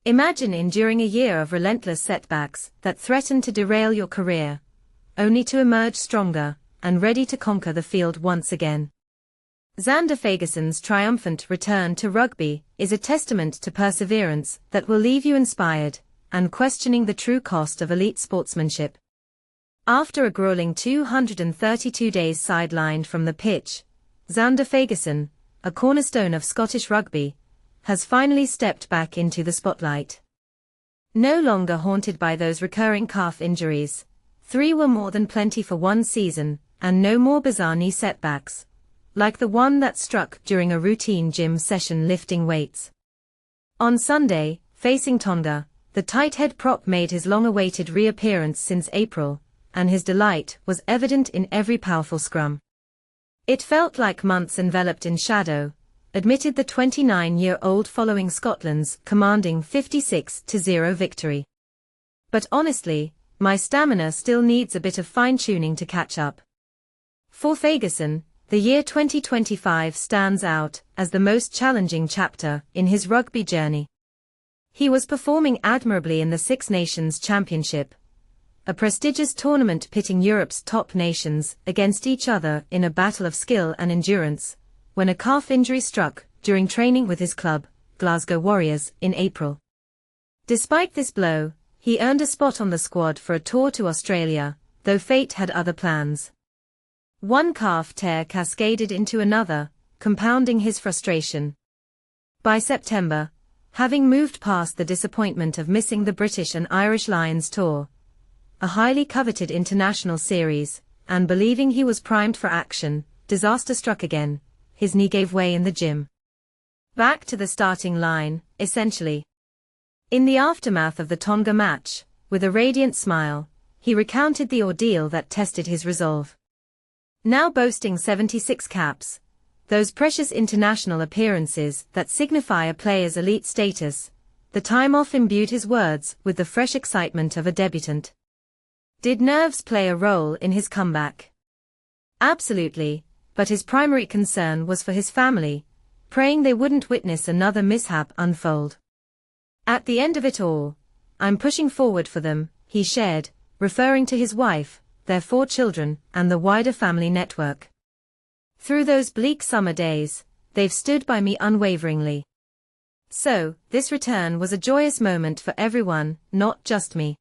Imagine enduring a year of relentless setbacks that threaten to derail your career, only to emerge stronger and ready to conquer the field once again. Zander Fagerson's triumphant return to rugby is a testament to perseverance that will leave you inspired and questioning the true cost of elite sportsmanship. After a grueling 232 days sidelined from the pitch, Zander Fagerson, a cornerstone of Scottish rugby, has finally stepped back into the spotlight. No longer haunted by those recurring calf injuries, 3 were more than plenty for one season, and no more bizarre knee setbacks, like the one that struck during a routine gym session lifting weights. On Sunday, facing Tonga, the tight head prop made his long-awaited reappearance since April, and his delight was evident in every powerful scrum. "It felt like months enveloped in shadow," admitted the 29-year-old following Scotland's commanding 56-0 victory. "But honestly, my stamina still needs a bit of fine-tuning to catch up." For Fagerson, the year 2025 stands out as the most challenging chapter in his rugby journey. He was performing admirably in the Six Nations Championship, a prestigious tournament pitting Europe's top nations against each other in a battle of skill and endurance, when a calf injury struck during training with his club, Glasgow Warriors, in April. Despite this blow, he earned a spot on the squad for a tour to Australia, though fate had other plans. One calf tear cascaded into another, compounding his frustration. By September, having moved past the disappointment of missing the British and Irish Lions tour, a highly coveted international series, and believing he was primed for action, disaster struck again. His knee gave way in the gym. Back to the starting line, essentially. In the aftermath of the Tonga match, with a radiant smile, he recounted the ordeal that tested his resolve. Now boasting 76 caps, those precious international appearances that signify a player's elite status, the time off imbued his words with the fresh excitement of a debutant. Did nerves play a role in his comeback? Absolutely, but his primary concern was for his family, praying they wouldn't witness another mishap unfold. "At the end of it all, I'm pushing forward for them," he shared, referring to his wife, their 4 children, and the wider family network. "Through those bleak summer days, they've stood by me unwaveringly." So, this return was a joyous moment for everyone, not just me.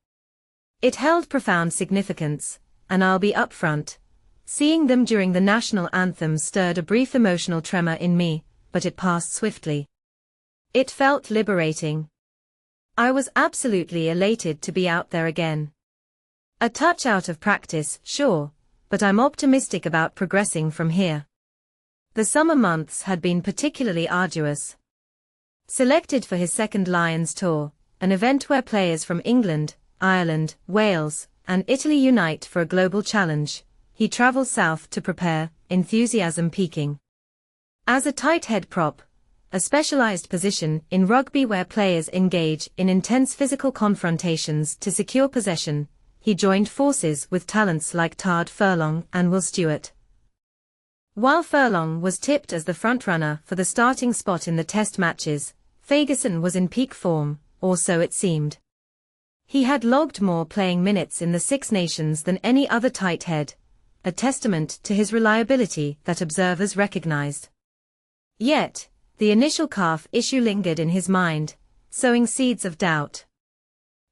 It held profound significance, and I'll be upfront. Seeing them during the national anthem stirred a brief emotional tremor in me, but it passed swiftly. It felt liberating. I was absolutely elated to be out there again. A touch out of practice, sure, but I'm optimistic about progressing from here. The summer months had been particularly arduous. Selected for his second Lions tour, an event where players from England, Ireland, Wales, and Italy unite for a global challenge, he travelled south to prepare, enthusiasm peaking. As a tight head prop, a specialised position in rugby where players engage in intense physical confrontations to secure possession, he joined forces with talents like Tard Furlong and Will Stewart. While Furlong was tipped as the frontrunner for the starting spot in the Test matches, Fagerson was in peak form, or so it seemed. He had logged more playing minutes in the Six Nations than any other tight head, a testament to his reliability that observers recognized. Yet, the initial calf issue lingered in his mind, sowing seeds of doubt.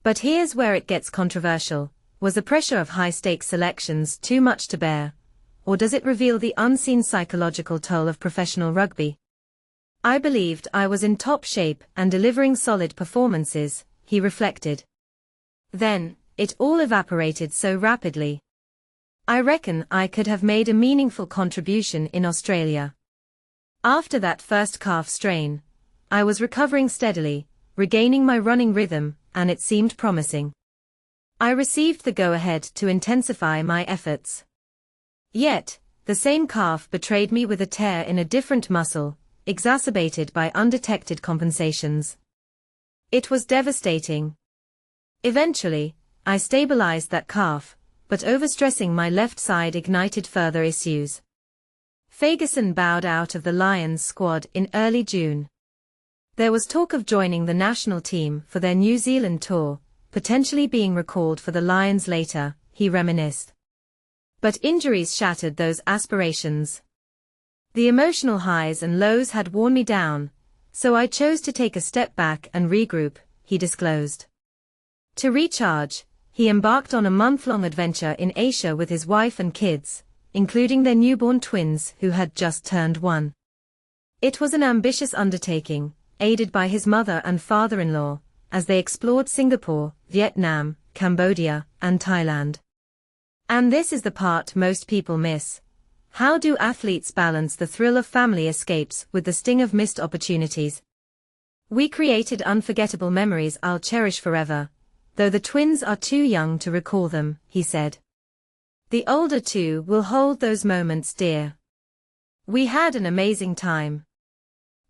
But here's where it gets controversial. Was the pressure of high-stakes selections too much to bear? Or does it reveal the unseen psychological toll of professional rugby? "I believed I was in top shape and delivering solid performances," he reflected. "Then, it all evaporated so rapidly. I reckon I could have made a meaningful contribution in Australia." After that first calf strain, I was recovering steadily, regaining my running rhythm, and it seemed promising. I received the go-ahead to intensify my efforts. Yet, the same calf betrayed me with a tear in a different muscle, exacerbated by undetected compensations. It was devastating. Eventually, I stabilized that calf, but overstressing my left side ignited further issues. Fagerson bowed out of the Lions squad in early June. There was talk of joining the national team for their New Zealand tour, potentially being recalled for the Lions later, he reminisced. But injuries shattered those aspirations. The emotional highs and lows had worn me down, so I chose to take a step back and regroup, he disclosed. To recharge, he embarked on a month-long adventure in Asia with his wife and kids, including their newborn twins who had just turned 1. It was an ambitious undertaking, aided by his mother and father-in-law, as they explored Singapore, Vietnam, Cambodia, and Thailand. And this is the part most people miss. How do athletes balance the thrill of family escapes with the sting of missed opportunities? We created unforgettable memories I'll cherish forever, though the twins are too young to recall them, he said. The older two will hold those moments dear. We had an amazing time.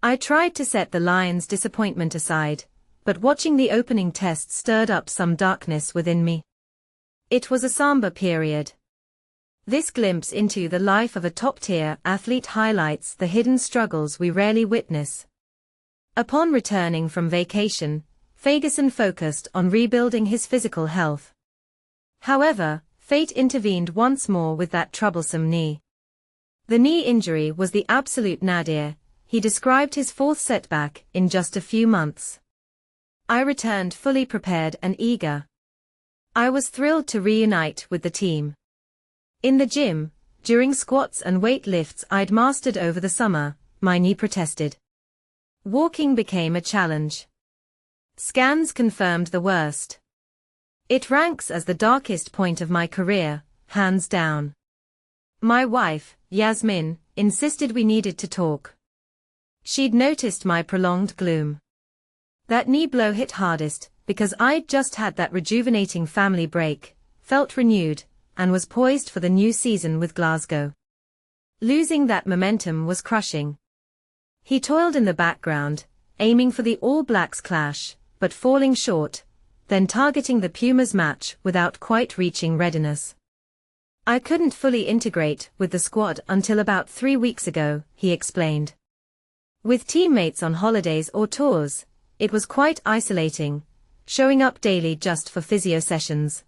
I tried to set the Lions' disappointment aside, but watching the opening test stirred up some darkness within me. It was a somber period. This glimpse into the life of a top-tier athlete highlights the hidden struggles we rarely witness. Upon returning from vacation, Fagerson focused on rebuilding his physical health. However, fate intervened once more with that troublesome knee. The knee injury was the absolute nadir. He described his 4th setback in just a few months. I returned fully prepared and eager. I was thrilled to reunite with the team. In the gym, during squats and weight lifts I'd mastered over the summer, my knee protested. Walking became a challenge. Scans confirmed the worst. It ranks as the darkest point of my career, hands down. My wife, Yasmin, insisted we needed to talk. She'd noticed my prolonged gloom. That knee blow hit hardest, because I'd just had that rejuvenating family break, felt renewed, and was poised for the new season with Glasgow. Losing that momentum was crushing. He toiled in the background, aiming for the All Blacks clash, but falling short, then targeting the Pumas match without quite reaching readiness. I couldn't fully integrate with the squad until about 3 weeks ago, he explained. With teammates on holidays or tours, it was quite isolating, showing up daily just for physio sessions.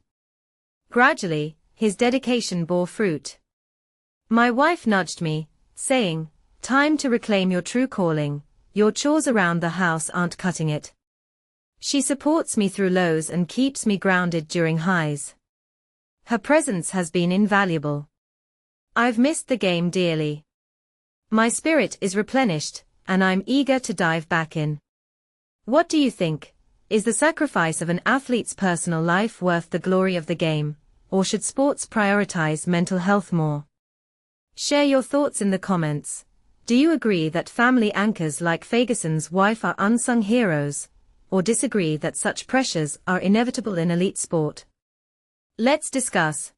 Gradually, his dedication bore fruit. My wife nudged me, saying, "Time to reclaim your true calling, your chores around the house aren't cutting it." She supports me through lows and keeps me grounded during highs. Her presence has been invaluable. I've missed the game dearly. My spirit is replenished, and I'm eager to dive back in. What do you think? Is the sacrifice of an athlete's personal life worth the glory of the game, or should sports prioritize mental health more? Share your thoughts in the comments. Do you agree that family anchors like Fagerson's wife are unsung heroes, or disagree that such pressures are inevitable in elite sport? Let's discuss.